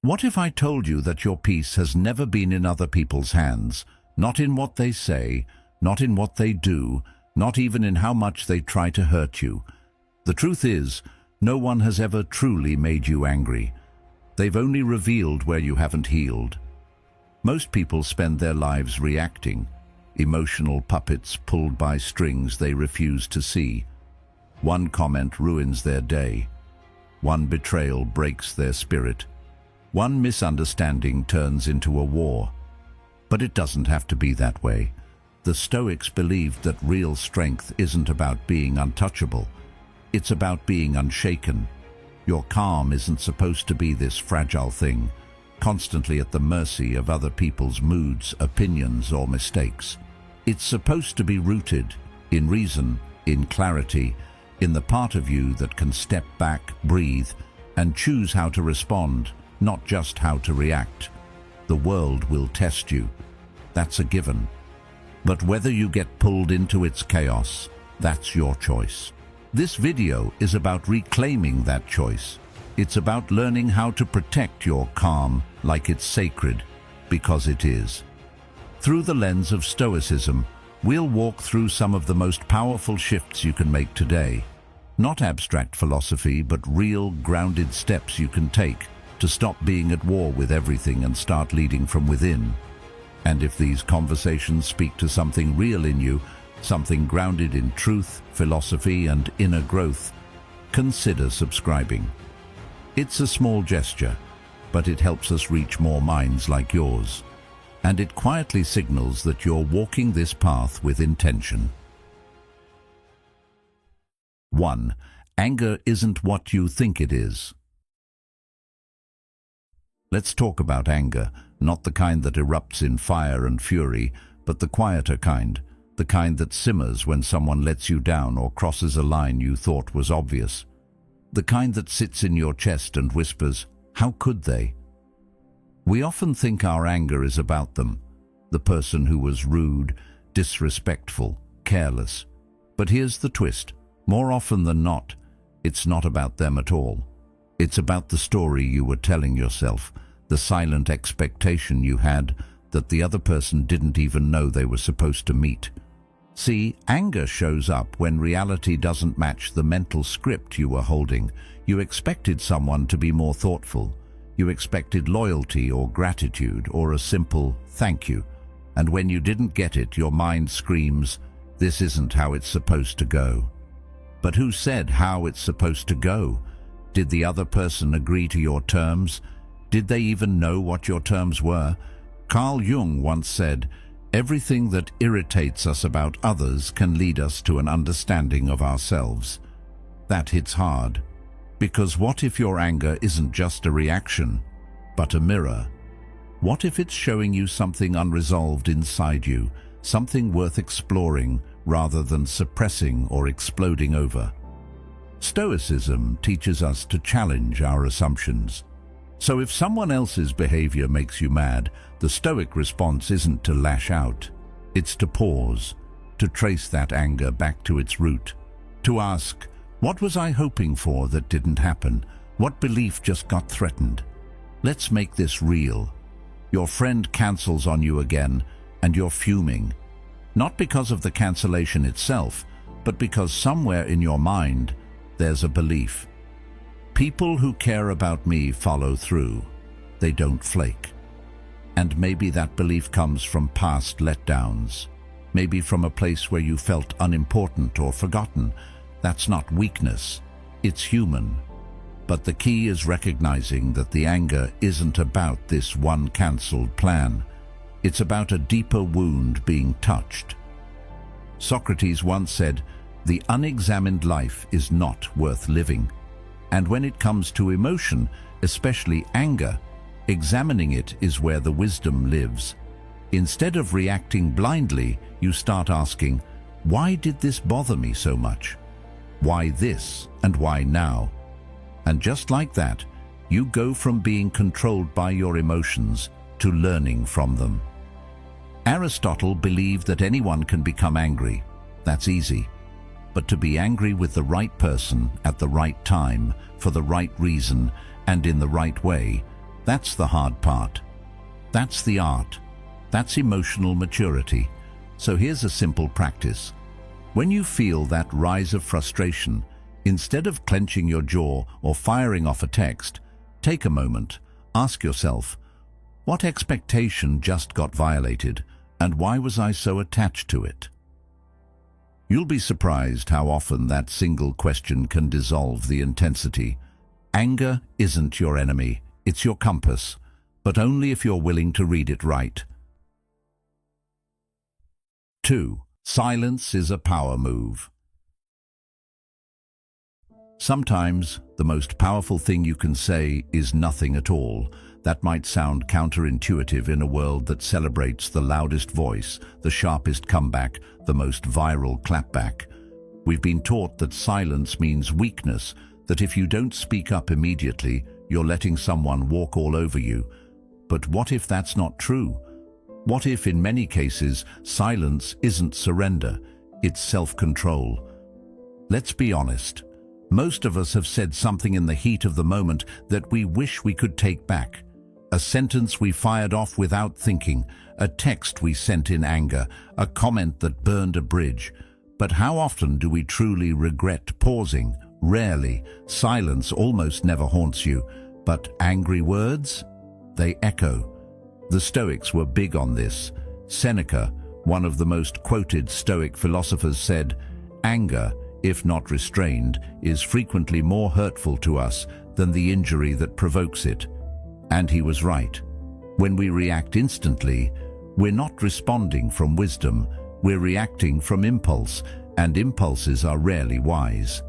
What if I told you that your peace has never been in other people's hands, not in what they say, not in what they do, not even in how much they try to hurt you? The truth is, no one has ever truly made you angry. They've only revealed where you haven't healed. Most people spend their lives reacting, emotional puppets pulled by strings they refuse to see. One comment ruins their day. One betrayal breaks their spirit. One misunderstanding turns into a war. But it doesn't have to be that way. The Stoics believed that real strength isn't about being untouchable. It's about being unshaken. Your calm isn't supposed to be this fragile thing, constantly at the mercy of other people's moods, opinions, or mistakes. It's supposed to be rooted in reason, in clarity, in the part of you that can step back, breathe, and choose how to respond, not just how to react. The world will test you. That's a given. But whether you get pulled into its chaos, that's your choice. This video is about reclaiming that choice. It's about learning how to protect your calm like it's sacred, because it is. Through the lens of Stoicism, we'll walk through some of the most powerful shifts you can make today. Not abstract philosophy, but real, grounded steps you can take to stop being at war with everything and start leading from within. And if these conversations speak to something real in you, something grounded in truth, philosophy, and inner growth, consider subscribing. It's a small gesture, but it helps us reach more minds like yours. And it quietly signals that you're walking this path with intention. 1. Anger isn't what you think it is. Let's talk about anger, not the kind that erupts in fire and fury, but the quieter kind, the kind that simmers when someone lets you down or crosses a line you thought was obvious. The kind that sits in your chest and whispers, "How could they?" We often think our anger is about them, the person who was rude, disrespectful, careless. But here's the twist. More often than not, it's not about them at all. It's about the story you were telling yourself, the silent expectation you had that the other person didn't even know they were supposed to meet. See, anger shows up when reality doesn't match the mental script you were holding. You expected someone to be more thoughtful. You expected loyalty or gratitude or a simple thank you. And when you didn't get it, your mind screams, "This isn't how it's supposed to go." But who said how it's supposed to go? Did the other person agree to your terms? Did they even know what your terms were? Carl Jung once said, "Everything that irritates us about others can lead us to an understanding of ourselves." That hits hard, because what if your anger isn't just a reaction, but a mirror? What if it's showing you something unresolved inside you, something worth exploring rather than suppressing or exploding over? Stoicism teaches us to challenge our assumptions. So if someone else's behavior makes you mad, the Stoic response isn't to lash out. It's to pause, to trace that anger back to its root, to ask, what was I hoping for that didn't happen? What belief just got threatened? Let's make this real. Your friend cancels on you again, and you're fuming. Not because of the cancellation itself, but because somewhere in your mind, there's a belief. People who care about me follow through. They don't flake. And maybe that belief comes from past letdowns. Maybe from a place where you felt unimportant or forgotten. That's not weakness. It's human. But the key is recognizing that the anger isn't about this one cancelled plan. It's about a deeper wound being touched. Socrates once said, "The unexamined life is not worth living." And when it comes to emotion, especially anger, examining it is where the wisdom lives. Instead of reacting blindly, you start asking, why did this bother me so much? Why this and why now? And just like that, you go from being controlled by your emotions to learning from them. Aristotle believed that anyone can become angry. That's easy. But to be angry with the right person at the right time, for the right reason, and in the right way, That's the hard part. That's the art. That's emotional maturity. So here's a simple practice. When you feel that rise of frustration, instead of clenching your jaw or firing off a text, take a moment, ask yourself, what expectation just got violated, and why was I so attached to it? You'll be surprised how often that single question can dissolve the intensity. Anger isn't your enemy, it's your compass, but only if you're willing to read it right. 2. Silence is a power move. Sometimes the most powerful thing you can say is nothing at all. That might sound counterintuitive in a world that celebrates the loudest voice, the sharpest comeback, the most viral clapback. We've been taught that silence means weakness, that if you don't speak up immediately, you're letting someone walk all over you. But what if that's not true? What if, in many cases, silence isn't surrender, it's self-control? Let's be honest. Most of us have said something in the heat of the moment that we wish we could take back. A sentence we fired off without thinking, a text we sent in anger, a comment that burned a bridge. But how often do we truly regret pausing? Rarely. Silence almost never haunts you. But angry words? They echo. The Stoics were big on this. Seneca, one of the most quoted Stoic philosophers, said, "Anger, if not restrained, is frequently more hurtful to us than the injury that provokes it." And he was right. When we react instantly, we're not responding from wisdom, we're reacting from impulse, and impulses are rarely wise.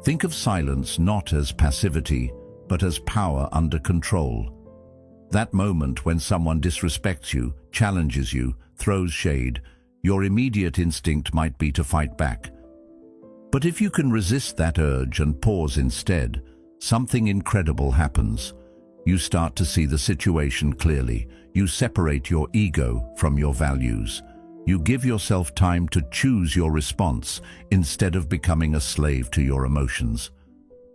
Think of silence not as passivity, but as power under control. That moment when someone disrespects you, challenges you, throws shade, your immediate instinct might be to fight back. But if you can resist that urge and pause instead, something incredible happens. You start to see the situation clearly. You separate your ego from your values. You give yourself time to choose your response instead of becoming a slave to your emotions.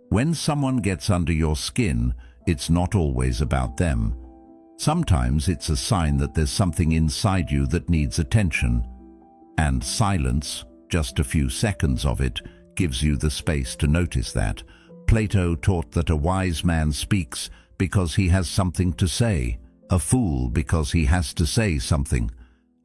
When someone gets under your skin, it's not always about them. Sometimes it's a sign that there's something inside you that needs attention. And silence, just a few seconds of it, gives you the space to notice that. Plato taught that a wise man speaks because he has something to say, a fool because he has to say something.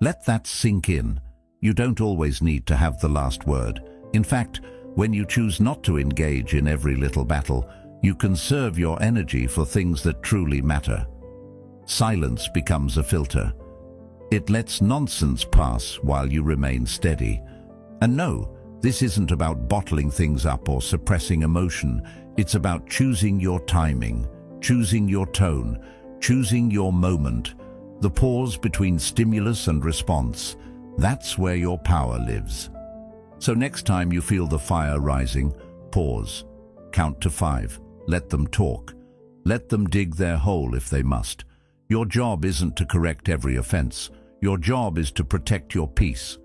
Let that sink in. You don't always need to have the last word. In fact, when you choose not to engage in every little battle, you conserve your energy for things that truly matter. Silence becomes a filter. It lets nonsense pass while you remain steady. And no, this isn't about bottling things up or suppressing emotion. It's about choosing your timing, choosing your tone, choosing your moment. The pause between stimulus and response, that's where your power lives. So next time you feel the fire rising, pause. Count to 5. Let them talk. Let them dig their hole if they must. Your job isn't to correct every offense. Your job is to protect your peace.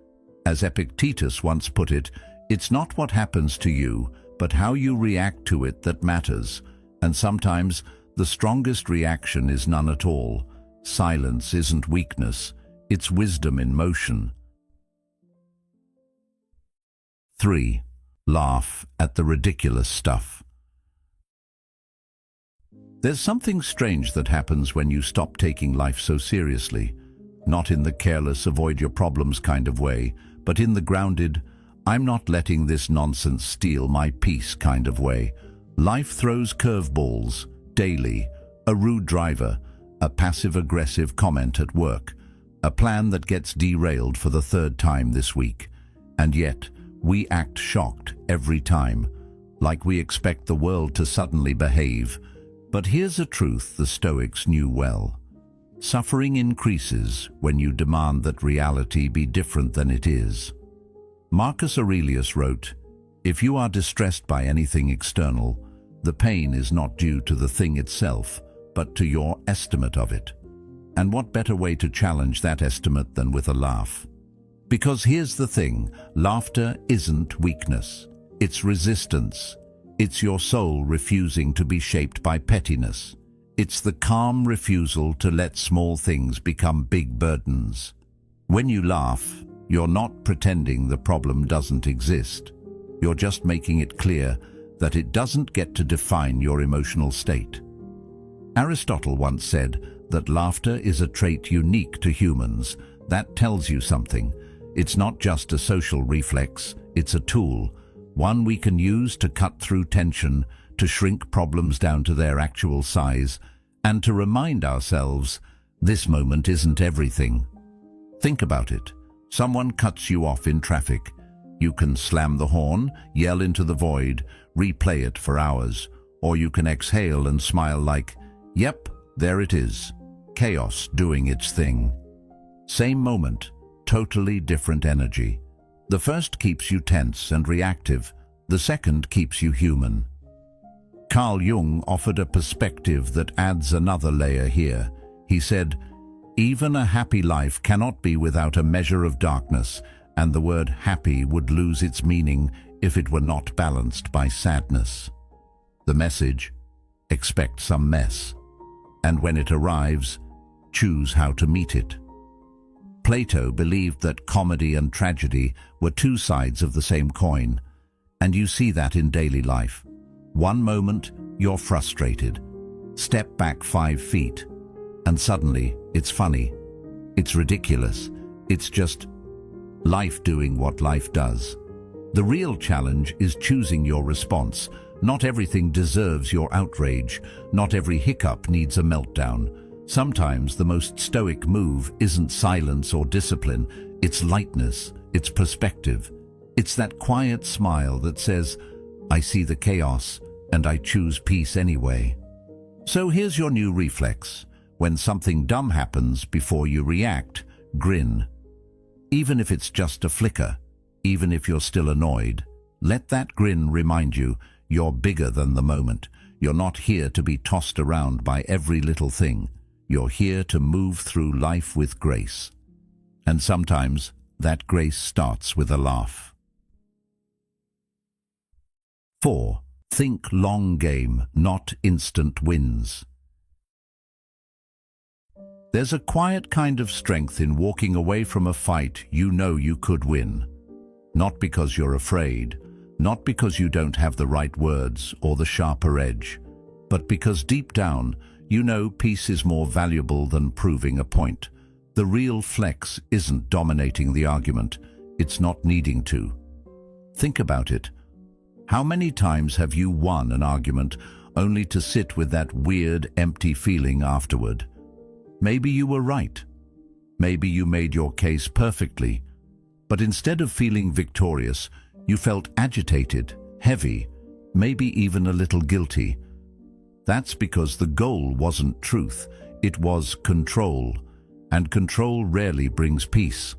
As Epictetus once put it, it's not what happens to you, but how you react to it that matters. And sometimes the strongest reaction is none at all. Silence isn't weakness, it's wisdom in motion. 3. Laugh at the ridiculous stuff. There's something strange that happens when you stop taking life so seriously. Not in the careless, avoid your problems kind of way, but in the grounded, I'm not letting this nonsense steal my peace kind of way. Life throws curveballs, daily, a rude driver, a passive-aggressive comment at work, a plan that gets derailed for the 3rd time this week. And yet, we act shocked every time, like we expect the world to suddenly behave. But here's a truth the Stoics knew well. Suffering increases when you demand that reality be different than it is. Marcus Aurelius wrote, "If you are distressed by anything external, the pain is not due to the thing itself, but to your estimate of it." And what better way to challenge that estimate than with a laugh? Because here's the thing, laughter isn't weakness, it's resistance. It's your soul refusing to be shaped by pettiness. It's the calm refusal to let small things become big burdens. When you laugh, you're not pretending the problem doesn't exist. You're just making it clear that it doesn't get to define your emotional state. Aristotle once said that laughter is a trait unique to humans. That tells you something. It's not just a social reflex, it's a tool, one we can use to cut through tension, to shrink problems down to their actual size, and to remind ourselves this moment isn't everything. Think about it. Someone cuts you off in traffic. You can slam the horn, yell into the void, replay it for hours, or you can exhale and smile like, yep, there it is. Chaos doing its thing. Same moment, totally different energy. The first keeps you tense and reactive. The second keeps you human. Carl Jung offered a perspective that adds another layer here. He said, even a happy life cannot be without a measure of darkness, and the word happy would lose its meaning if it were not balanced by sadness. The message, expect some mess, and when it arrives, choose how to meet it. Plato believed that comedy and tragedy were two sides of the same coin, and you see that in daily life. One moment, you're frustrated. Step back 5 feet, and suddenly it's funny. It's ridiculous. It's just life doing what life does. The real challenge is choosing your response. Not everything deserves your outrage. Not every hiccup needs a meltdown. Sometimes the most stoic move isn't silence or discipline. It's lightness. It's perspective. It's that quiet smile that says, I see the chaos and I choose peace anyway. So here's your new reflex. When something dumb happens, before you react, grin. Even if it's just a flicker, even if you're still annoyed, let that grin remind you you're bigger than the moment. You're not here to be tossed around by every little thing. You're here to move through life with grace. And sometimes that grace starts with a laugh. 4. Think long game, not instant wins. There's a quiet kind of strength in walking away from a fight you know you could win. Not because you're afraid, not because you don't have the right words or the sharper edge, but because deep down you know peace is more valuable than proving a point. The real flex isn't dominating the argument, it's not needing to. Think about it. How many times have you won an argument only to sit with that weird, empty feeling afterward? Maybe you were right. Maybe you made your case perfectly. But instead of feeling victorious, you felt agitated, heavy, maybe even a little guilty. That's because the goal wasn't truth, it was control, and control rarely brings peace.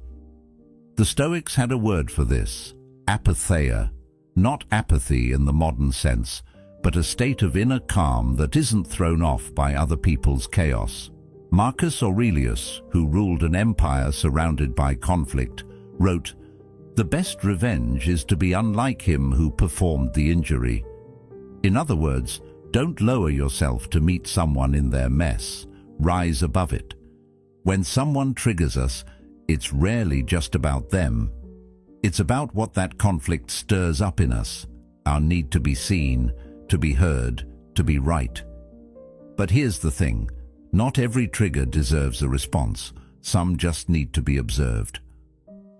The Stoics had a word for this, apatheia, not apathy in the modern sense, but a state of inner calm that isn't thrown off by other people's chaos. Marcus Aurelius, who ruled an empire surrounded by conflict, wrote, "The best revenge is to be unlike him who performed the injury." In other words, don't lower yourself to meet someone in their mess. Rise above it. When someone triggers us, it's rarely just about them. It's about what that conflict stirs up in us, our need to be seen, to be heard, to be right. But here's the thing. Not every trigger deserves a response. Some just need to be observed.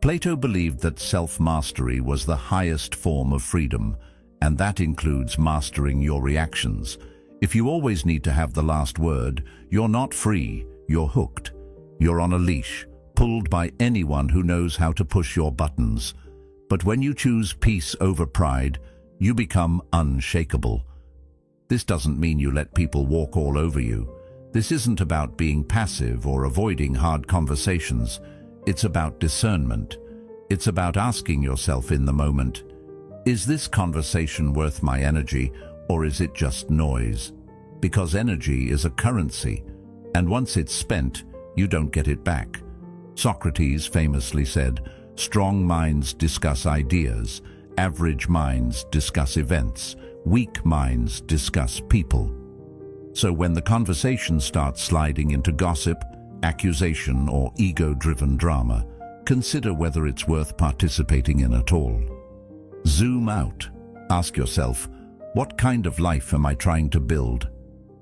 Plato believed that self-mastery was the highest form of freedom, and that includes mastering your reactions. If you always need to have the last word, you're not free, you're hooked. You're on a leash, pulled by anyone who knows how to push your buttons. But when you choose peace over pride, you become unshakable. This doesn't mean you let people walk all over you. This isn't about being passive or avoiding hard conversations. It's about discernment. It's about asking yourself in the moment, is this conversation worth my energy, or is it just noise? Because energy is a currency, and once it's spent, you don't get it back. Socrates famously said, "Strong minds discuss ideas, average minds discuss events, weak minds discuss people." So when the conversation starts sliding into gossip, accusation, or ego-driven drama, consider whether it's worth participating in at all. Zoom out. Ask yourself, what kind of life am I trying to build?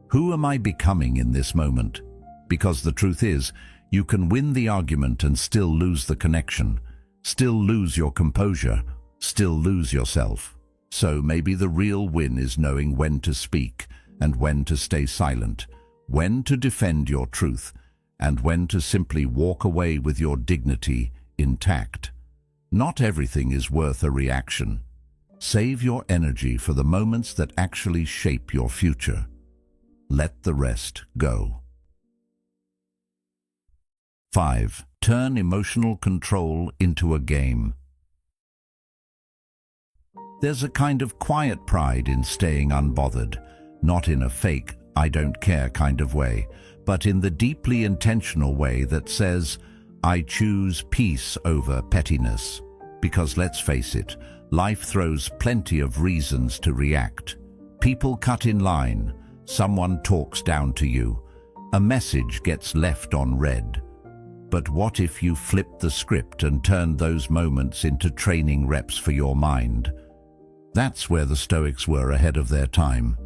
Who am I becoming in this moment? Because the truth is, you can win the argument and still lose the connection, still lose your composure, still lose yourself. So maybe the real win is knowing when to speak and when to stay silent, when to defend your truth, and when to simply walk away with your dignity intact. Not everything is worth a reaction. Save your energy for the moments that actually shape your future. Let the rest go. 5. Turn emotional control into a game. There's a kind of quiet pride in staying unbothered, not in a fake, I don't care kind of way, but in the deeply intentional way that says, I choose peace over pettiness. Because let's face it, life throws plenty of reasons to react. People cut in line, someone talks down to you, a message gets left unread. But what if you flipped the script and turned those moments into training reps for your mind? That's where the Stoics were ahead of their time.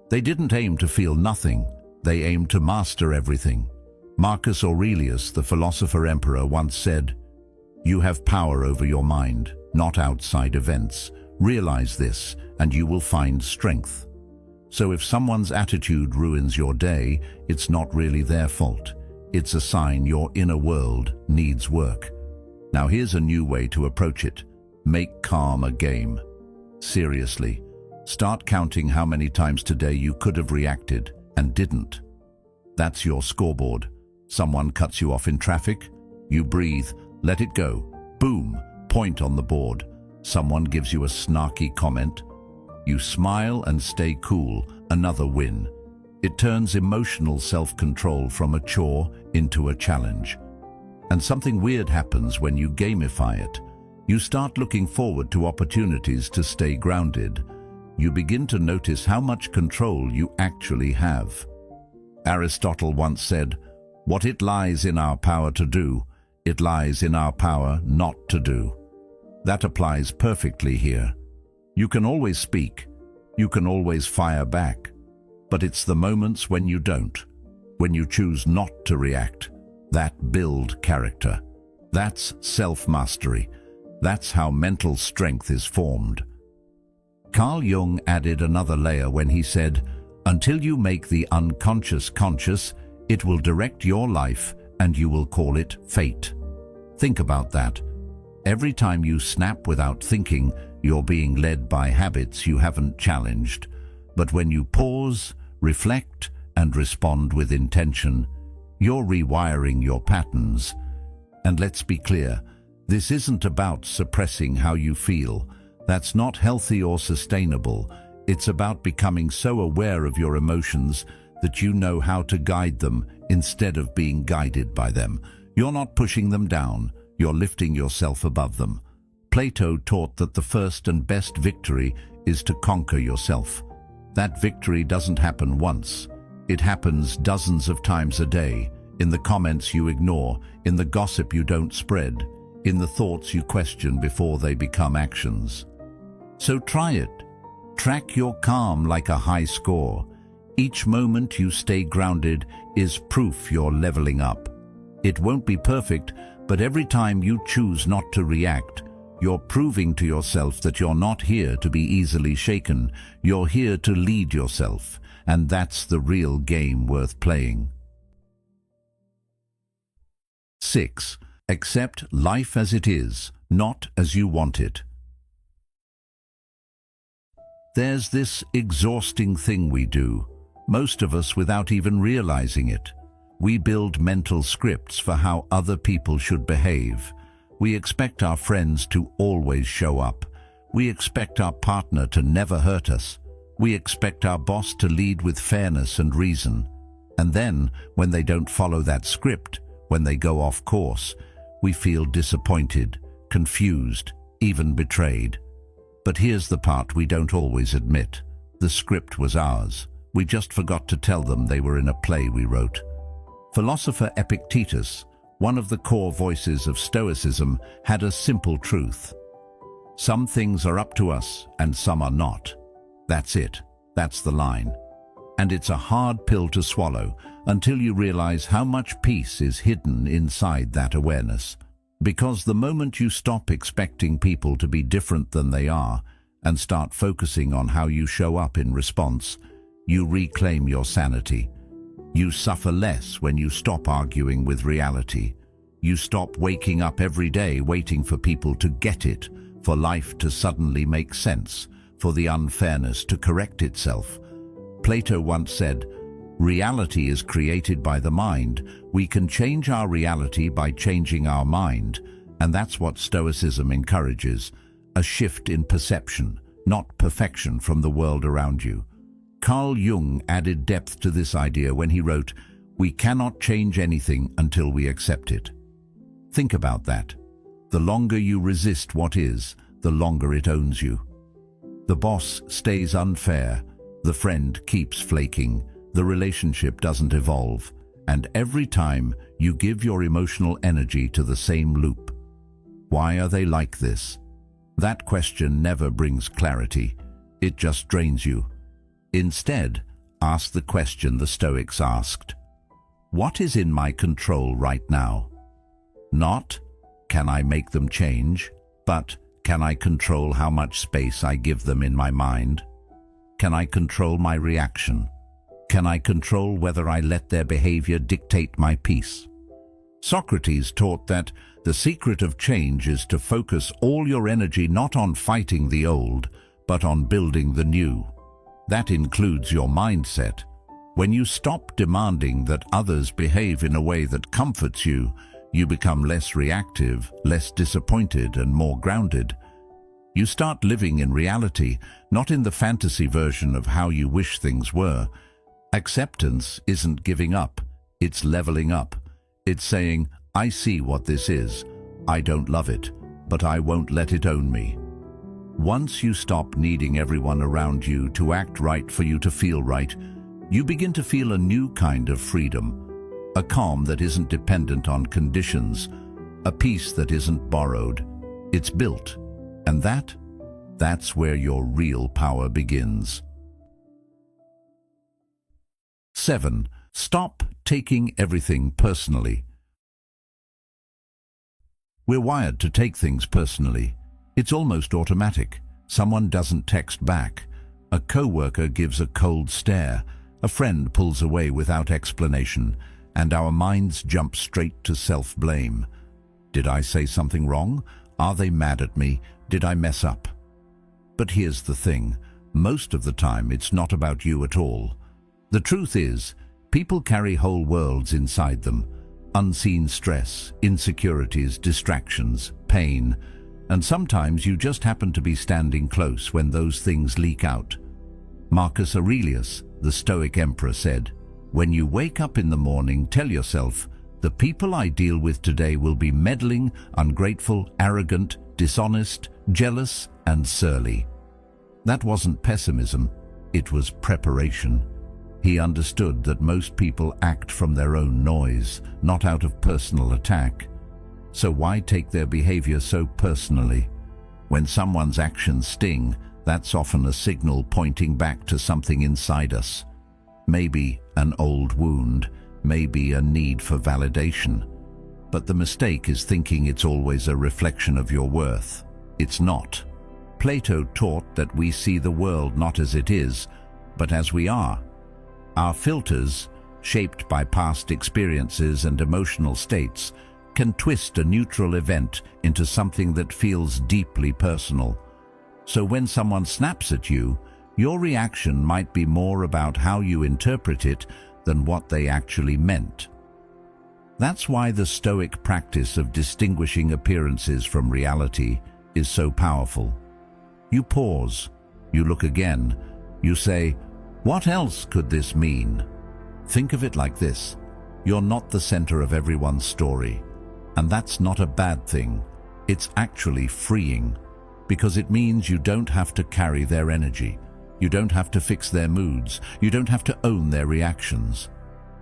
They didn't aim to feel nothing, they aimed to master everything. Marcus Aurelius, the philosopher emperor, once said, "You have power over your mind, not outside events. Realize this, and you will find strength." So if someone's attitude ruins your day, it's not really their fault. It's a sign your inner world needs work. Now here's a new way to approach it. Make calm a game. Seriously, start counting how many times today you could have reacted and didn't. That's your scoreboard. Someone cuts you off in traffic, you breathe, let it go. Boom, point on the board. Someone gives you a snarky comment. You smile and stay cool, another win. It turns emotional self-control from a chore into a challenge. And something weird happens when you gamify it. You start looking forward to opportunities to stay grounded. You begin to notice how much control you actually have. Aristotle once said, "What it lies in our power to do, it lies in our power not to do." That applies perfectly here. You can always speak, you can always fire back, but it's the moments when you don't, when you choose not to react, that build character. That's self-mastery. That's how mental strength is formed. Carl Jung added another layer when he said, "Until you make the unconscious conscious, it will direct your life and you will call it fate." Think about that. Every time you snap without thinking, you're being led by habits you haven't challenged. But when you pause, reflect, and respond with intention, you're rewiring your patterns. And let's be clear, this isn't about suppressing how you feel. That's not healthy or sustainable. It's about becoming so aware of your emotions that you know how to guide them instead of being guided by them. You're not pushing them down, you're lifting yourself above them. Plato taught that the first and best victory is to conquer yourself. That victory doesn't happen once. It happens dozens of times a day, in the comments you ignore, in the gossip you don't spread, in the thoughts you question before they become actions. So try it. Track your calm like a high score. Each moment you stay grounded is proof you're leveling up. It won't be perfect, but every time you choose not to react, you're proving to yourself that you're not here to be easily shaken. You're here to lead yourself, and that's the real game worth playing. 6. Accept life as it is, not as you want it. There's this exhausting thing we do, most of us without even realizing it. We build mental scripts for how other people should behave. We expect our friends to always show up. We expect our partner to never hurt us. We expect our boss to lead with fairness and reason. And then, when they don't follow that script, when they go off course, we feel disappointed, confused, even betrayed. But here's the part we don't always admit. The script was ours. We just forgot to tell them they were in a play we wrote. Philosopher Epictetus, one of the core voices of Stoicism, had a simple truth. Some things are up to us and some are not. That's it. That's the line. And it's a hard pill to swallow until you realize how much peace is hidden inside that awareness. Because the moment you stop expecting people to be different than they are and start focusing on how you show up in response, you reclaim your sanity. You suffer less when you stop arguing with reality. You stop waking up every day waiting for people to get it, for life to suddenly make sense, for the unfairness to correct itself. Plato once said, "Reality is created by the mind. We can change our reality by changing our mind." And that's what Stoicism encourages, a shift in perception, not perfection from the world around you. Carl Jung added depth to this idea when he wrote, "We cannot change anything until we accept it." Think about that. The longer you resist what is, the longer it owns you. The boss stays unfair, the friend keeps flaking, the relationship doesn't evolve, and every time you give your emotional energy to the same loop. Why are they like this? That question never brings clarity. It just drains you. Instead, ask the question the Stoics asked. What is in my control right now? Not, can I make them change? But, can I control how much space I give them in my mind? Can I control my reaction? Can I control whether I let their behavior dictate my peace? Socrates taught that the secret of change is to focus all your energy not on fighting the old, but on building the new. That includes your mindset. When you stop demanding that others behave in a way that comforts you, you become less reactive, less disappointed, and more grounded. You start living in reality, not in the fantasy version of how you wish things were. Acceptance isn't giving up, it's leveling up. It's saying, I see what this is. I don't love it, but I won't let it own me. Once you stop needing everyone around you to act right for you to feel right, you begin to feel a new kind of freedom. A calm that isn't dependent on conditions, a peace that isn't borrowed. It's built, and that's where your real power begins. 7. Stop taking everything personally. We're wired to take things personally. It's almost automatic. Someone doesn't text back. A coworker gives a cold stare. A friend pulls away without explanation. And our minds jump straight to self-blame. Did I say something wrong? Are they mad at me? Did I mess up? But here's the thing. Most of the time, it's not about you at all. The truth is, people carry whole worlds inside them. Unseen stress, insecurities, distractions, pain. And sometimes you just happen to be standing close when those things leak out. Marcus Aurelius, the Stoic emperor, said, "When you wake up in the morning, tell yourself, the people I deal with today will be meddling, ungrateful, arrogant, dishonest, jealous, and surly." That wasn't pessimism, it was preparation. He understood that most people act from their own noise, not out of personal attack. So why take their behavior so personally? When someone's actions sting, that's often a signal pointing back to something inside us. Maybe an old wound, maybe a need for validation. But the mistake is thinking it's always a reflection of your worth. It's not. Plato taught that we see the world not as it is, but as we are. Our filters, shaped by past experiences and emotional states, can twist a neutral event into something that feels deeply personal. So when someone snaps at you, your reaction might be more about how you interpret it than what they actually meant. That's why the Stoic practice of distinguishing appearances from reality is so powerful. You pause, you look again, you say, what else could this mean? Think of it like this. You're not the center of everyone's story. And that's not a bad thing. It's actually freeing, because it means you don't have to carry their energy. You don't have to fix their moods. You don't have to own their reactions.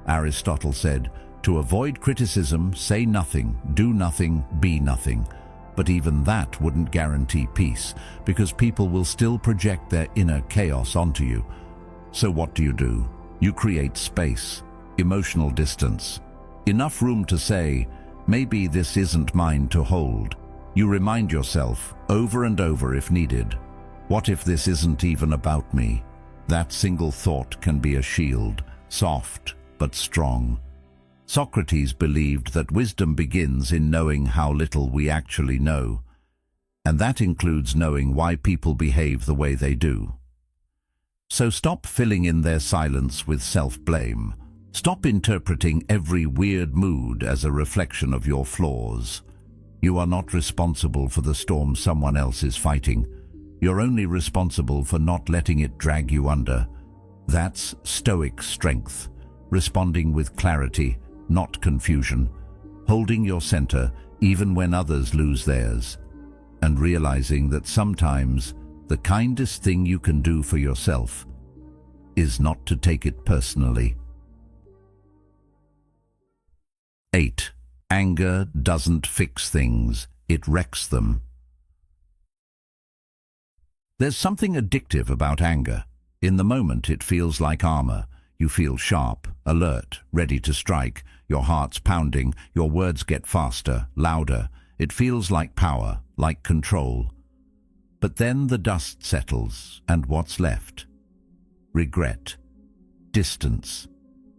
Aristotle said, "To avoid criticism, say nothing, do nothing, be nothing." But even that wouldn't guarantee peace, because people will still project their inner chaos onto you. So what do? You create space, emotional distance, enough room to say, maybe this isn't mine to hold. You remind yourself, over and over if needed, what if this isn't even about me? That single thought can be a shield, soft but strong. Socrates believed that wisdom begins in knowing how little we actually know, and that includes knowing why people behave the way they do. So stop filling in their silence with self-blame. Stop interpreting every weird mood as a reflection of your flaws. You are not responsible for the storm someone else is fighting. You're only responsible for not letting it drag you under. That's Stoic strength, responding with clarity, not confusion, holding your center even when others lose theirs, and realizing that sometimes the kindest thing you can do for yourself is not to take it personally. 8. Anger doesn't fix things, it wrecks them. There's something addictive about anger. In the moment it feels like armor. You feel sharp, alert, ready to strike. Your heart's pounding, your words get faster, louder. It feels like power, like control. But then the dust settles, and what's left? Regret, distance,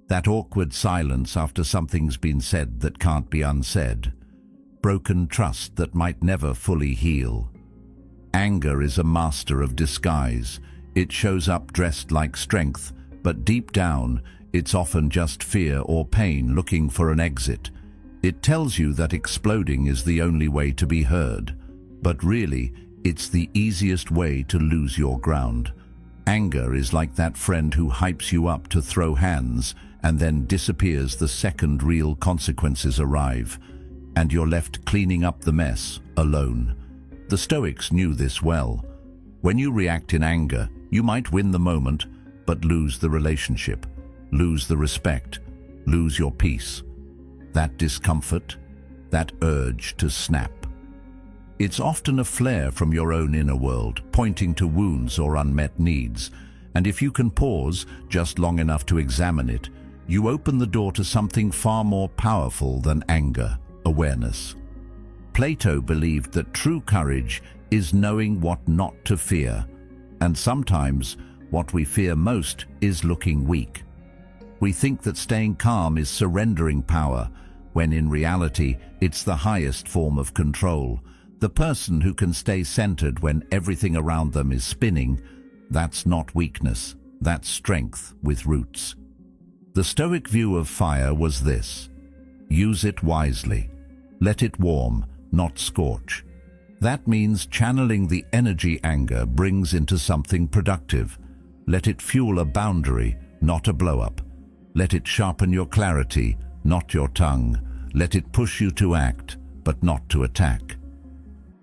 that awkward silence after something's been said that can't be unsaid, broken trust that might never fully heal. Anger is a master of disguise. It shows up dressed like strength, but deep down, it's often just fear or pain looking for an exit. It tells you that exploding is the only way to be heard, but really, it's the easiest way to lose your ground. Anger is like that friend who hypes you up to throw hands and then disappears the second real consequences arrive, and you're left cleaning up the mess alone. The Stoics knew this well. When you react in anger, you might win the moment, but lose the relationship, lose the respect, lose your peace. That discomfort, that urge to snap. It's often a flare from your own inner world, pointing to wounds or unmet needs. And if you can pause just long enough to examine it, you open the door to something far more powerful than anger, awareness. Plato believed that true courage is knowing what not to fear. And sometimes, what we fear most is looking weak. We think that staying calm is surrendering power, when in reality, it's the highest form of control. The person who can stay centered when everything around them is spinning, that's not weakness, that's strength with roots. The Stoic view of fire was this: use it wisely. Let it warm, not scorch. That means channeling the energy anger brings into something productive. Let it fuel a boundary, not a blow-up. Let it sharpen your clarity, not your tongue. Let it push you to act, but not to attack.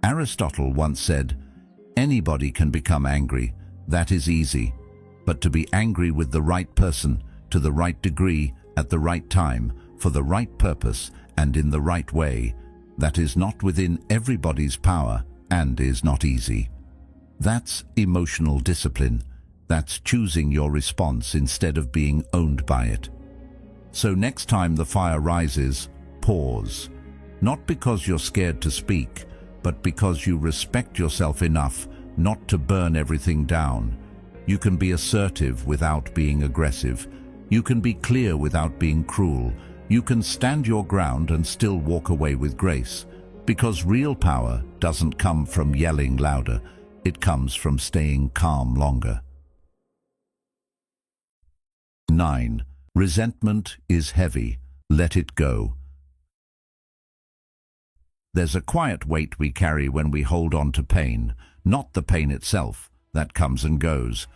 Aristotle once said, "Anybody can become angry, that is easy. But to be angry with the right person, to the right degree, at the right time, for the right purpose, and in the right way, that is not within everybody's power and is not easy." That's emotional discipline. That's choosing your response instead of being owned by it. So next time the fire rises, pause. Not because you're scared to speak, but because you respect yourself enough not to burn everything down. You can be assertive without being aggressive. You can be clear without being cruel. You can stand your ground and still walk away with grace. Because real power doesn't come from yelling louder. It comes from staying calm longer. 9. Resentment is heavy. Let it go. There's a quiet weight we carry when we hold on to pain, not the pain itself, that comes and goes,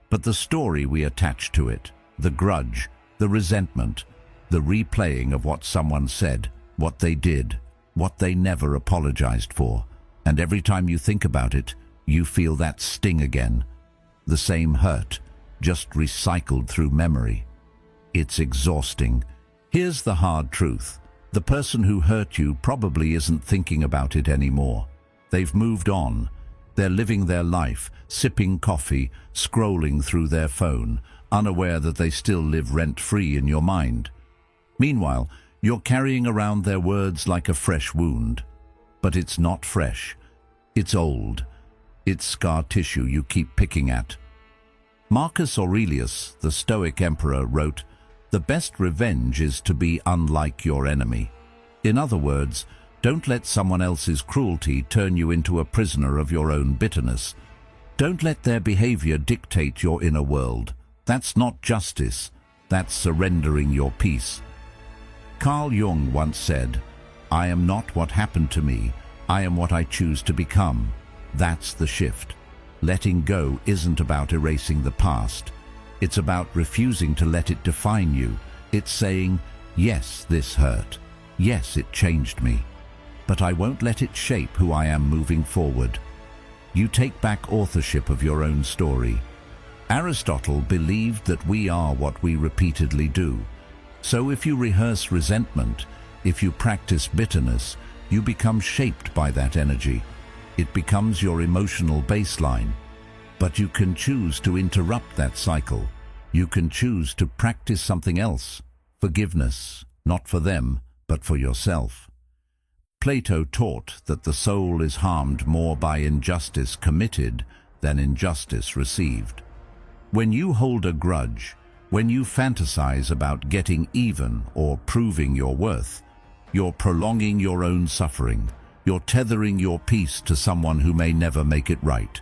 but the story we attach to it, the grudge, the resentment, the replaying of what someone said, what they did, what they never apologized for. And every time you think about it, you feel that sting again. the same hurt, just recycled through memory. It's exhausting. Here's the hard truth. The person who hurt you probably isn't thinking about it anymore. They've moved on. They're living their life, sipping coffee, scrolling through their phone, unaware that they still live rent-free in your mind. Meanwhile, you're carrying around their words like a fresh wound. But it's not fresh. It's old. It's scar tissue you keep picking at. Marcus Aurelius, the Stoic emperor, wrote, "The best revenge is to be unlike your enemy." In other words, don't let someone else's cruelty turn you into a prisoner of your own bitterness. Don't let their behavior dictate your inner world. That's not justice. That's surrendering your peace. Carl Jung once said, "I am not what happened to me. I am what I choose to become." That's the shift. Letting go isn't about erasing the past. It's about refusing to let it define you. It's saying, yes, this hurt. Yes, it changed me. But I won't let it shape who I am moving forward. You take back authorship of your own story. Aristotle believed that we are what we repeatedly do. So if you rehearse resentment, if you practice bitterness, you become shaped by that energy. It becomes your emotional baseline. But you can choose to interrupt that cycle. You can choose to practice something else. Forgiveness, not for them, but for yourself. Plato taught that the soul is harmed more by injustice committed than injustice received. When you hold a grudge, when you fantasize about getting even or proving your worth, you're prolonging your own suffering. You're tethering your peace to someone who may never make it right.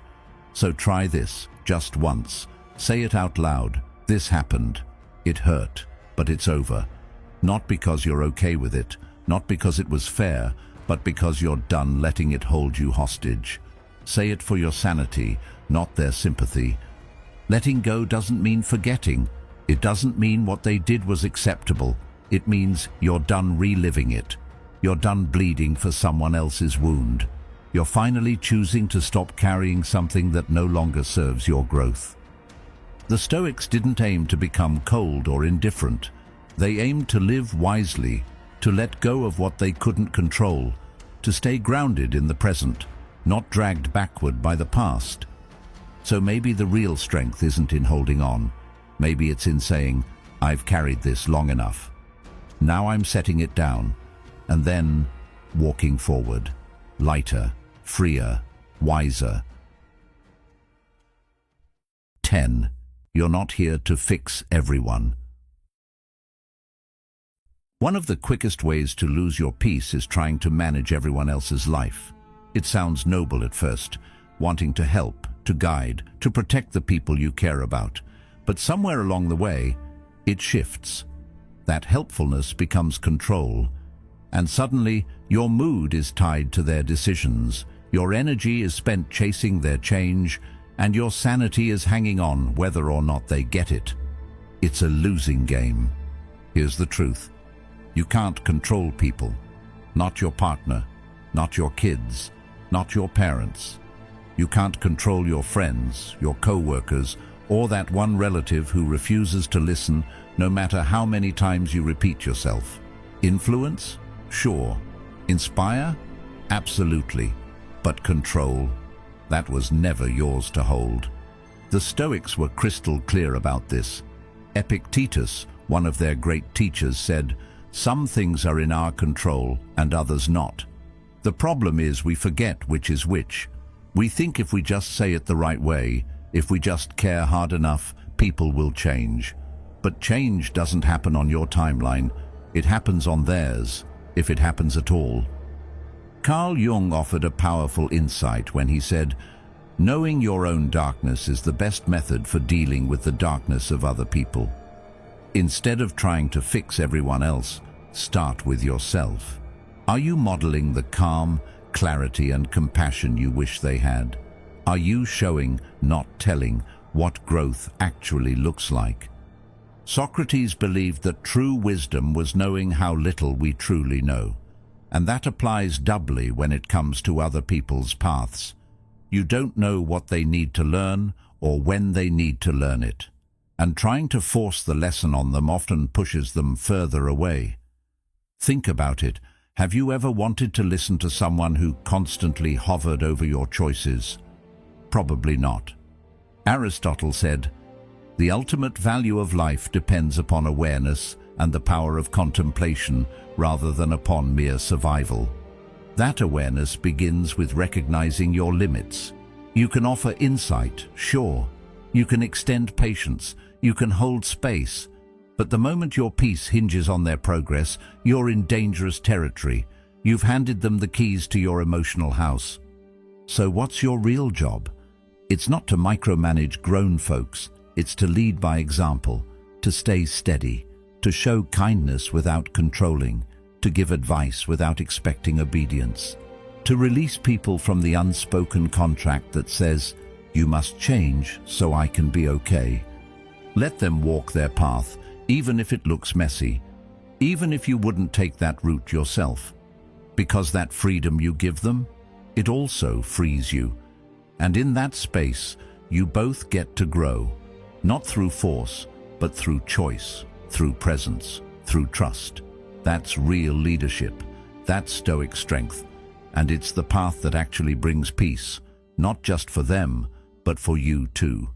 So try this, just once. Say it out loud. This happened. It hurt, but it's over. Not because you're okay with it, not because it was fair, but because you're done letting it hold you hostage. Say it for your sanity, not their sympathy. Letting go doesn't mean forgetting. It doesn't mean what they did was acceptable. It means you're done reliving it. You're done bleeding for someone else's wound. You're finally choosing to stop carrying something that no longer serves your growth. The Stoics didn't aim to become cold or indifferent. They aimed to live wisely, to let go of what they couldn't control, to stay grounded in the present, not dragged backward by the past. So maybe the real strength isn't in holding on. Maybe it's in saying, I've carried this long enough. Now I'm setting it down, and then walking forward, lighter, freer, wiser. 10. You're not here to fix everyone. One of the quickest ways to lose your peace is trying to manage everyone else's life. It sounds noble at first, wanting to help, to guide, to protect the people you care about. But somewhere along the way, it shifts. That helpfulness becomes control. And suddenly, your mood is tied to their decisions. Your energy is spent chasing their change, and your sanity is hanging on whether or not they get it. It's a losing game. Here's the truth. You can't control people. Not your partner, not your kids, not your parents. You can't control your friends, your co-workers, or that one relative who refuses to listen no matter how many times you repeat yourself. Influence? Sure. Inspire? Absolutely. But control? That was never yours to hold. The Stoics were crystal clear about this. Epictetus, one of their great teachers, said, "Some things are in our control and others not." The problem is we forget which is which. We think if we just say it the right way, if we just care hard enough, people will change. But change doesn't happen on your timeline. It happens on theirs, if it happens at all. Carl Jung offered a powerful insight when he said, "Knowing your own darkness is the best method for dealing with the darkness of other people." Instead of trying to fix everyone else, start with yourself. Are you modeling the calm, clarity, and compassion you wish they had? Are you showing, not telling, what growth actually looks like? Socrates believed that true wisdom was knowing how little we truly know. And that applies doubly when it comes to other people's paths. You don't know what they need to learn or when they need to learn it. And trying to force the lesson on them often pushes them further away. Think about it. Have you ever wanted to listen to someone who constantly hovered over your choices? Probably not. Aristotle said, "The ultimate value of life depends upon awareness and the power of contemplation rather than upon mere survival." That awareness begins with recognizing your limits. You can offer insight, sure. You can extend patience. You can hold space. But the moment your peace hinges on their progress, you're in dangerous territory. You've handed them the keys to your emotional house. So what's your real job? It's not to micromanage grown folks. It's to lead by example, to stay steady, to show kindness without controlling, to give advice without expecting obedience, to release people from the unspoken contract that says, "You must change so I can be okay." Let them walk their path, even if it looks messy, even if you wouldn't take that route yourself. Because that freedom you give them, it also frees you. And in that space, you both get to grow, not through force, but through choice, through presence, through trust. That's real leadership. That's Stoic strength. And it's the path that actually brings peace, not just for them, but for you too.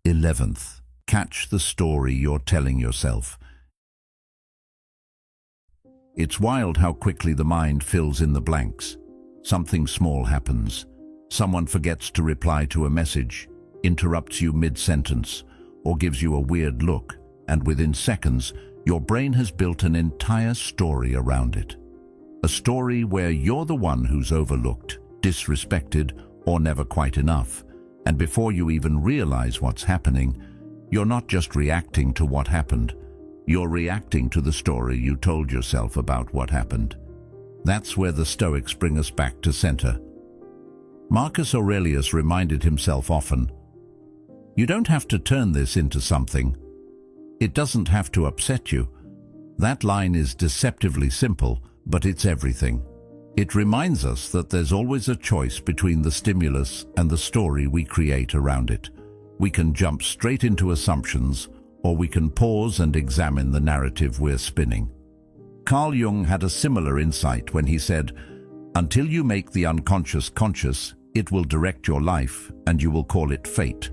11th, catch the story you're telling yourself. It's wild how quickly the mind fills in the blanks. Something small happens. Someone forgets to reply to a message, interrupts you mid-sentence, or gives you a weird look, and within seconds, your brain has built an entire story around it. A story where you're the one who's overlooked, disrespected, or never quite enough. And before you even realize what's happening, you're not just reacting to what happened. You're reacting to the story you told yourself about what happened. That's where the Stoics bring us back to center. Marcus Aurelius reminded himself often, "You don't have to turn this into something. It doesn't have to upset you." That line is deceptively simple, but it's everything. It reminds us that there's always a choice between the stimulus and the story we create around it. We can jump straight into assumptions, or we can pause and examine the narrative we're spinning. Carl Jung had a similar insight when he said, "Until you make the unconscious conscious, it will direct your life, and you will call it fate."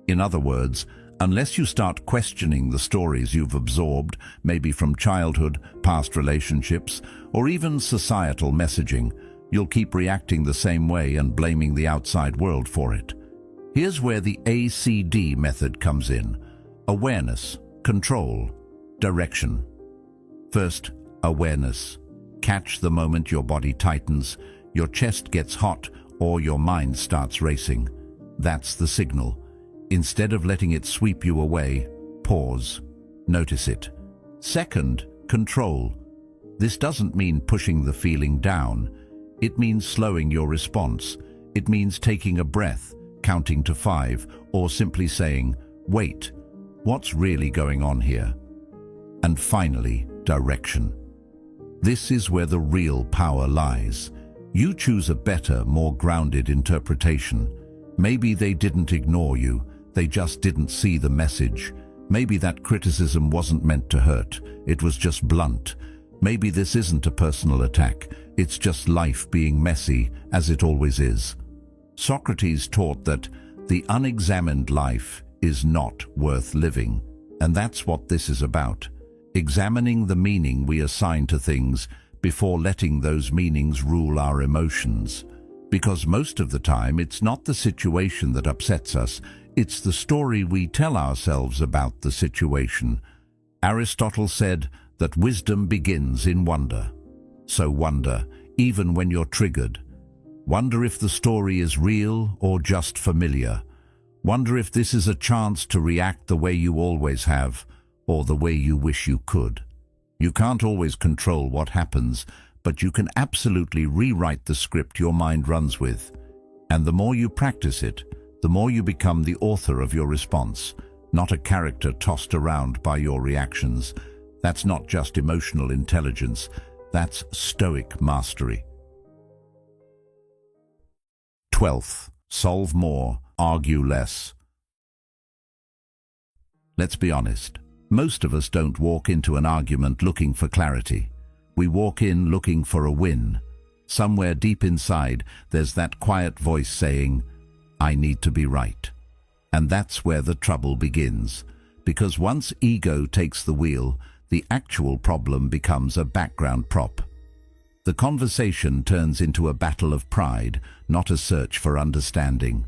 In other words, unless you start questioning the stories you've absorbed, maybe from childhood, past relationships, or even societal messaging, you'll keep reacting the same way and blaming the outside world for it. Here's where the ACD method comes in: awareness, control, direction. First, awareness. Catch the moment your body tightens, your chest gets hot, or your mind starts racing. That's the signal. Instead of letting it sweep you away, pause. Notice it. Second, control. This doesn't mean pushing the feeling down. It means slowing your response. It means taking a breath, counting to 5, or simply saying, "Wait, what's really going on here?" And finally, direction. This is where the real power lies. You choose a better, more grounded interpretation. Maybe they didn't ignore you. They just didn't see the message. Maybe that criticism wasn't meant to hurt. It was just blunt. Maybe this isn't a personal attack. It's just life being messy, as it always is. Socrates taught that the unexamined life is not worth living. And that's what this is about. Examining the meaning we assign to things before letting those meanings rule our emotions. Because most of the time, it's not the situation that upsets us. It's the story we tell ourselves about the situation. Aristotle said that wisdom begins in wonder. So wonder, even when you're triggered. Wonder if the story is real or just familiar. Wonder if this is a chance to react the way you always have, or the way you wish you could. You can't always control what happens, but you can absolutely rewrite the script your mind runs with. And the more you practice it, the more you become the author of your response, not a character tossed around by your reactions. That's not just emotional intelligence, that's Stoic mastery. 12th, Solve more, argue less. Let's be honest. Most of us don't walk into an argument looking for clarity. We walk in looking for a win. Somewhere deep inside, there's that quiet voice saying, "I need to be right." And that's where the trouble begins. Because once ego takes the wheel, the actual problem becomes a background prop. The conversation turns into a battle of pride, not a search for understanding.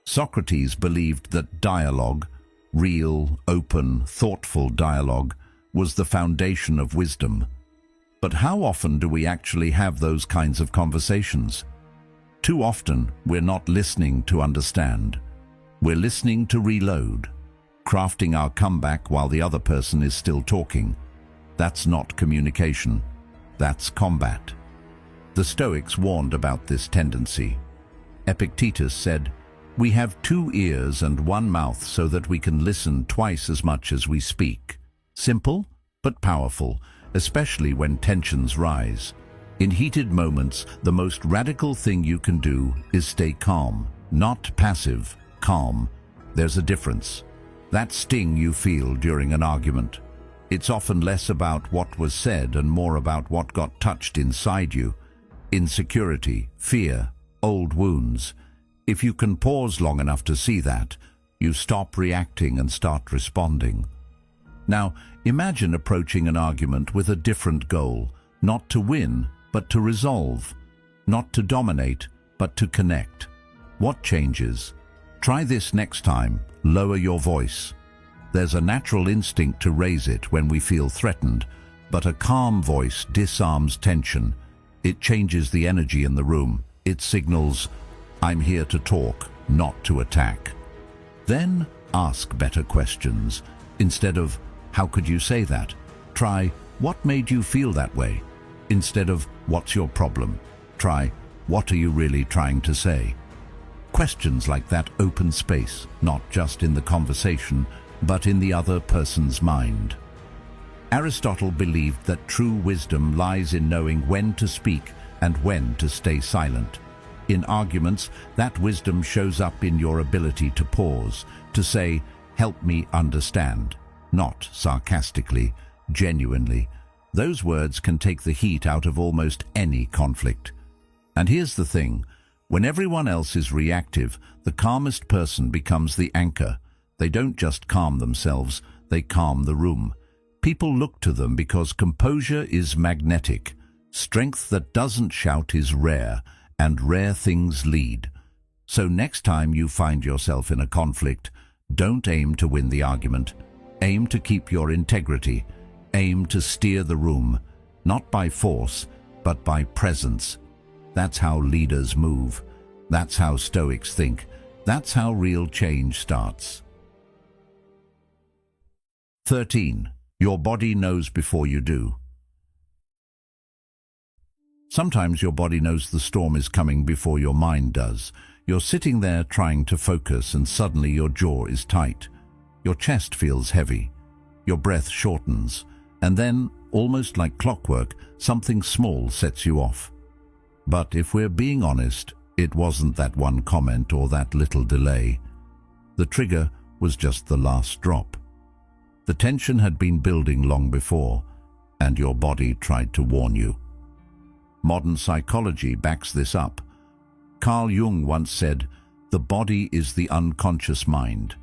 Socrates believed that dialogue, real, open, thoughtful dialogue, was the foundation of wisdom. But how often do we actually have those kinds of conversations? Too often, we're not listening to understand. We're listening to reload, crafting our comeback while the other person is still talking. That's not communication. That's combat. The Stoics warned about this tendency. Epictetus said, "We have 2 ears and 1 mouth so that we can listen twice as much as we speak." Simple, but powerful, especially when tensions rise. In heated moments, the most radical thing you can do is stay calm, not passive, calm. There's a difference. That sting you feel during an argument, it's often less about what was said and more about what got touched inside you. Insecurity, fear, old wounds. If you can pause long enough to see that, you stop reacting and start responding. Now, imagine approaching an argument with a different goal, not to win, but to resolve, not to dominate, but to connect. What changes? Try this next time. Lower your voice. There's a natural instinct to raise it when we feel threatened, but a calm voice disarms tension. It changes the energy in the room. It signals, "I'm here to talk, not to attack." Then ask better questions. Instead of, "How could you say that?" Try, "What made you feel that way?" Instead of, "What's your problem?" Try, "What are you really trying to say?" Questions like that open space, not just in the conversation, but in the other person's mind. Aristotle believed that true wisdom lies in knowing when to speak and when to stay silent. In arguments, that wisdom shows up in your ability to pause, to say, "Help me understand," not sarcastically, genuinely. Those words can take the heat out of almost any conflict. And here's the thing, when everyone else is reactive, the calmest person becomes the anchor. They don't just calm themselves, they calm the room. People look to them because composure is magnetic. Strength that doesn't shout is rare, and rare things lead. So next time you find yourself in a conflict, don't aim to win the argument. Aim to keep your integrity. Aim to steer the room, not by force, but by presence. That's how leaders move. That's how Stoics think. That's how real change starts. 13. Your body knows before you do. Sometimes your body knows the storm is coming before your mind does. You're sitting there trying to focus and suddenly your jaw is tight. Your chest feels heavy. Your breath shortens. And then, almost like clockwork, something small sets you off. But if we're being honest, it wasn't that one comment or that little delay. The trigger was just the last drop. The tension had been building long before, and your body tried to warn you. Modern psychology backs this up. Carl Jung once said, "The body is the unconscious mind."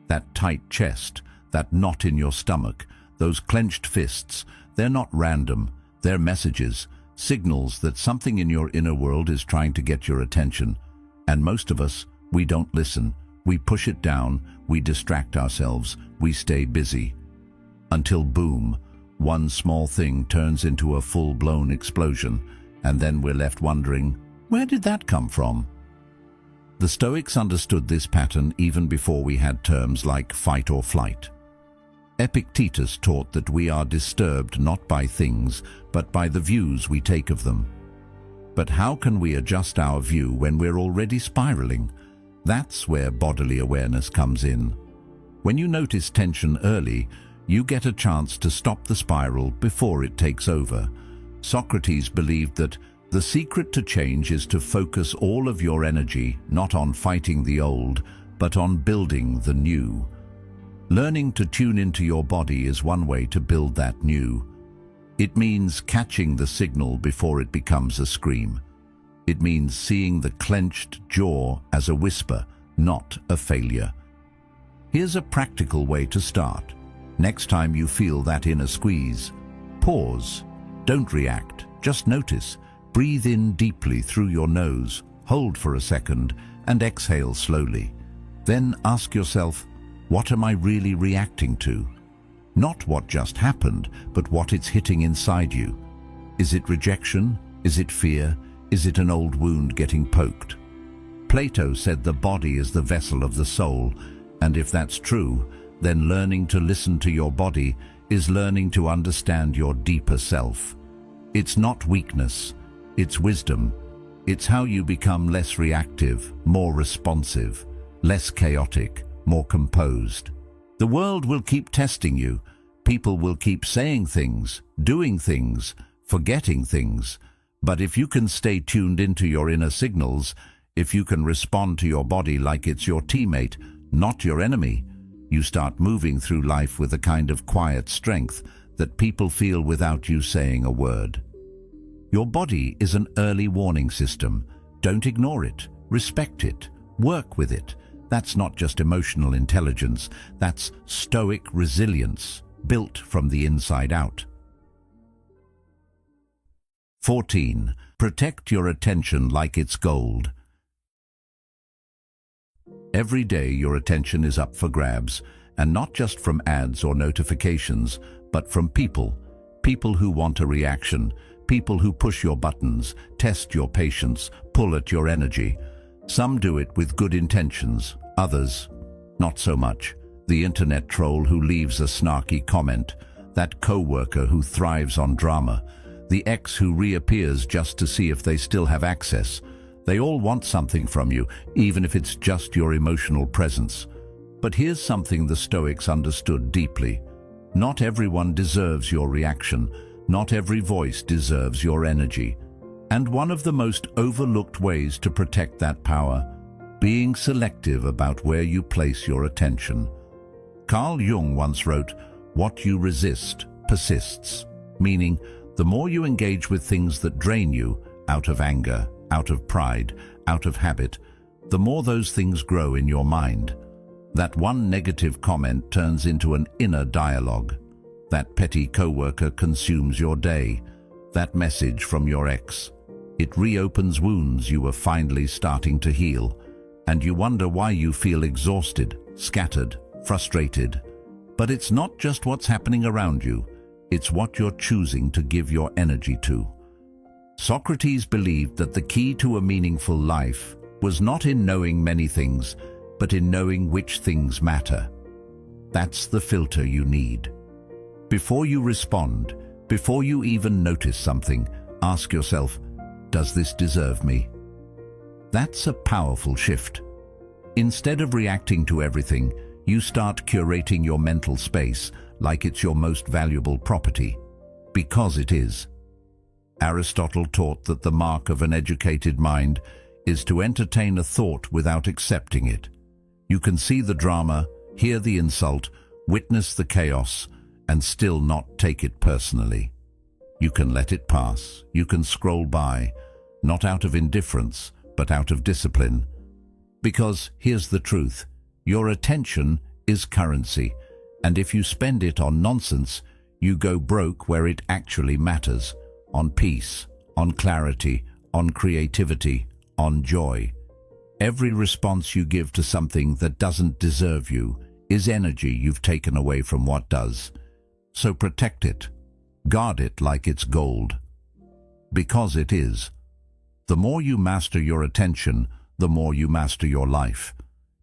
That tight chest, that knot in your stomach, those clenched fists, they're not random, they're messages, signals that something in your inner world is trying to get your attention. And most of us, we don't listen. We push it down, we distract ourselves, we stay busy. Until boom, one small thing turns into a full-blown explosion, and then we're left wondering, where did that come from? The Stoics understood this pattern even before we had terms like fight or flight. Epictetus taught that we are disturbed not by things, but by the views we take of them. But how can we adjust our view when we're already spiraling? That's where bodily awareness comes in. When you notice tension early, you get a chance to stop the spiral before it takes over. Socrates believed that The secret to change is to focus all of your energy not on fighting the old, but on building the new. Learning to tune into your body is one way to build that new. It means catching the signal before it becomes a scream. It means seeing the clenched jaw as a whisper, not a failure. Here's a practical way to start. Next time you feel that inner squeeze, pause. Don't react, just notice. Breathe in deeply through your nose, hold for a second, and exhale slowly. Then ask yourself, what am I really reacting to? Not what just happened, but what it's hitting inside you. Is it rejection? Is it fear? Is it an old wound getting poked? Plato said the body is the vessel of the soul, and if that's true, then learning to listen to your body is learning to understand your deeper self. It's not weakness, it's wisdom. It's how you become less reactive, more responsive, less chaotic, more composed. The world will keep testing you. People will keep saying things, doing things, forgetting things. But if you can stay tuned into your inner signals, if you can respond to your body like it's your teammate, not your enemy, you start moving through life with a kind of quiet strength that people feel without you saying a word. Your body is an early warning system. Don't ignore it. Respect it. Work with it. That's not just emotional intelligence. That's stoic resilience, built from the inside out. 14. Protect your attention like it's gold. Every day your attention is up for grabs, and not just from ads or notifications, but from people. People who want a reaction, people who push your buttons, test your patience, pull at your energy. Some do it with good intentions, others, not so much. The internet troll who leaves a snarky comment, that co-worker who thrives on drama, the ex who reappears just to see if they still have access. They all want something from you, even if it's just your emotional presence. But here's something the Stoics understood deeply. Not everyone deserves your reaction. Not every voice deserves your energy. And one of the most overlooked ways to protect that power, being selective about where you place your attention. Carl Jung once wrote, "What you resist persists," meaning the more you engage with things that drain you, out of anger, out of pride, out of habit, the more those things grow in your mind. That one negative comment turns into an inner dialogue. That petty coworker consumes your day. That message from your ex. It reopens wounds you were finally starting to heal. And you wonder why you feel exhausted, scattered, frustrated. But it's not just what's happening around you. It's what you're choosing to give your energy to. Socrates believed that the key to a meaningful life was not in knowing many things, but in knowing which things matter. That's the filter you need. Before you respond, before you even notice something, ask yourself, does this deserve me? That's a powerful shift. Instead of reacting to everything, you start curating your mental space like it's your most valuable property, because it is. Aristotle taught that the mark of an educated mind is to entertain a thought without accepting it. You can see the drama, hear the insult, witness the chaos, and still not take it personally. You can let it pass. You can scroll by, not out of indifference, but out of discipline. Because here's the truth, your attention is currency, and if you spend it on nonsense, you go broke where it actually matters, on peace, on clarity, on creativity, on joy. Every response you give to something that doesn't deserve you is energy you've taken away from what does. So protect it. Guard it like it's gold. Because it is. The more you master your attention, the more you master your life.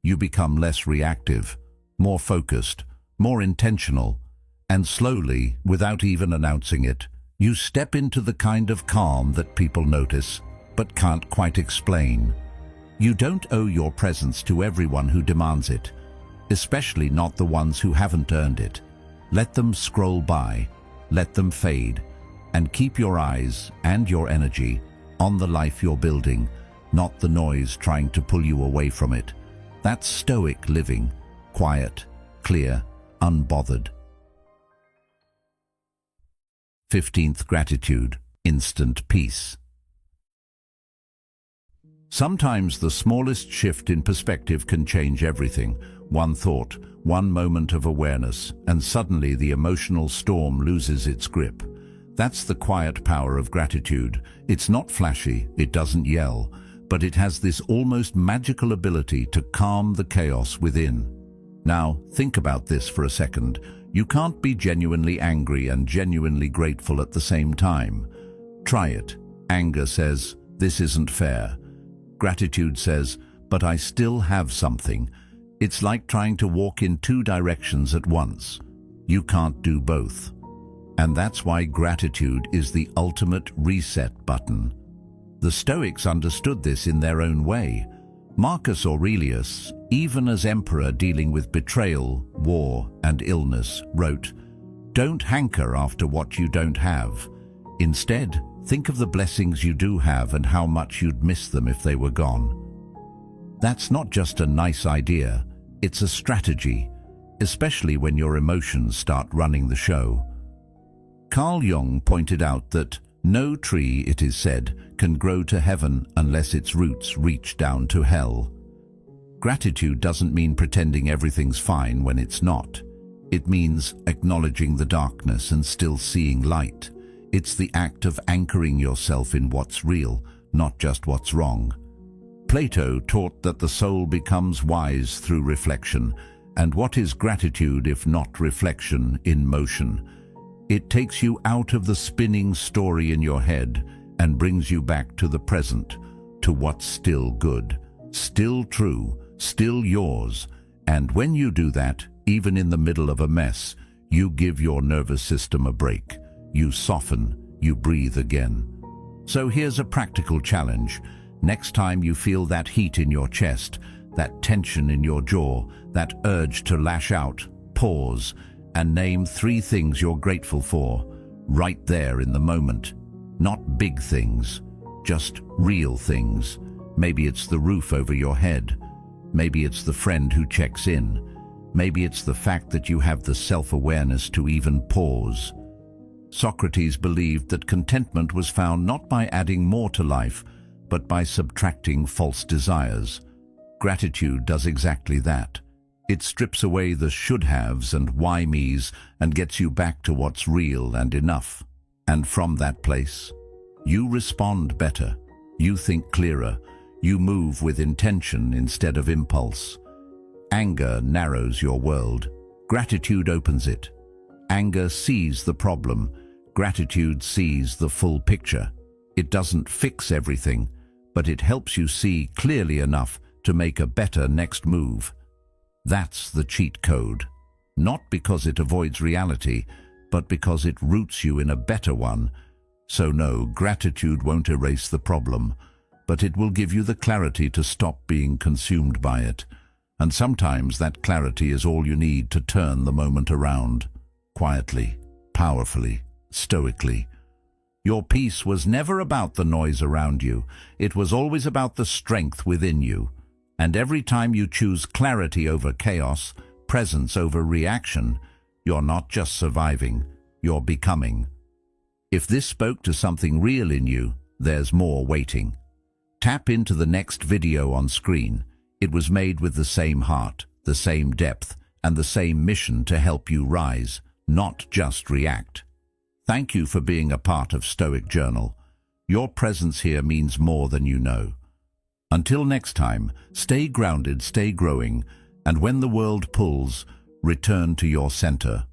You become less reactive, more focused, more intentional, and slowly, without even announcing it, you step into the kind of calm that people notice, but can't quite explain. You don't owe your presence to everyone who demands it, especially not the ones who haven't earned it. Let them scroll by, let them fade, and keep your eyes and your energy on the life you're building, not the noise trying to pull you away from it. That's Stoic living, quiet, clear, unbothered. 15th gratitude, instant peace. Sometimes the smallest shift in perspective can change everything. One thought, one moment of awareness, and suddenly the emotional storm loses its grip. That's the quiet power of gratitude. It's not flashy, it doesn't yell, but it has this almost magical ability to calm the chaos within. Now, think about this for a second. You can't be genuinely angry and genuinely grateful at the same time. Try it. Anger says, "This isn't fair." Gratitude says, "But I still have something." It's like trying to walk in two directions at once. You can't do both. And that's why gratitude is the ultimate reset button. The Stoics understood this in their own way. Marcus Aurelius, even as emperor dealing with betrayal, war, and illness, wrote, "Don't hanker after what you don't have. Instead, think of the blessings you do have and how much you'd miss them if they were gone." That's not just a nice idea, it's a strategy, especially when your emotions start running the show. Carl Jung pointed out that no tree, it is said, can grow to heaven unless its roots reach down to hell. Gratitude doesn't mean pretending everything's fine when it's not. It means acknowledging the darkness and still seeing light. It's the act of anchoring yourself in what's real, not just what's wrong. Plato taught that the soul becomes wise through reflection, and what is gratitude if not reflection in motion? It takes you out of the spinning story in your head and brings you back to the present, to what's still good, still true, still yours. And when you do that, even in the middle of a mess, you give your nervous system a break. You soften, you breathe again. So here's a practical challenge. Next time you feel that heat in your chest, that tension in your jaw, that urge to lash out, pause and name 3 things you're grateful for, right there in the moment. Not big things, just real things. Maybe it's the roof over your head. Maybe it's the friend who checks in. Maybe it's the fact that you have the self-awareness to even pause. Socrates believed that contentment was found not by adding more to life, but by subtracting false desires. Gratitude does exactly that. It strips away the should-haves and why-me's and gets you back to what's real and enough. And from that place, you respond better, you think clearer, you move with intention instead of impulse. Anger narrows your world. Gratitude opens it. Anger sees the problem. Gratitude sees the full picture. It doesn't fix everything, but it helps you see clearly enough to make a better next move. That's the cheat code. Not because it avoids reality, but because it roots you in a better one. So no, gratitude won't erase the problem, but it will give you the clarity to stop being consumed by it. And sometimes that clarity is all you need to turn the moment around. Quietly, powerfully, stoically. Your peace was never about the noise around you. It was always about the strength within you. And every time you choose clarity over chaos, presence over reaction, you're not just surviving, you're becoming. If this spoke to something real in you, there's more waiting. Tap into the next video on screen. It was made with the same heart, the same depth, and the same mission to help you rise, not just react. Thank you for being a part of Stoic Journal. Your presence here means more than you know. Until next time, stay grounded, stay growing, and when the world pulls, return to your center.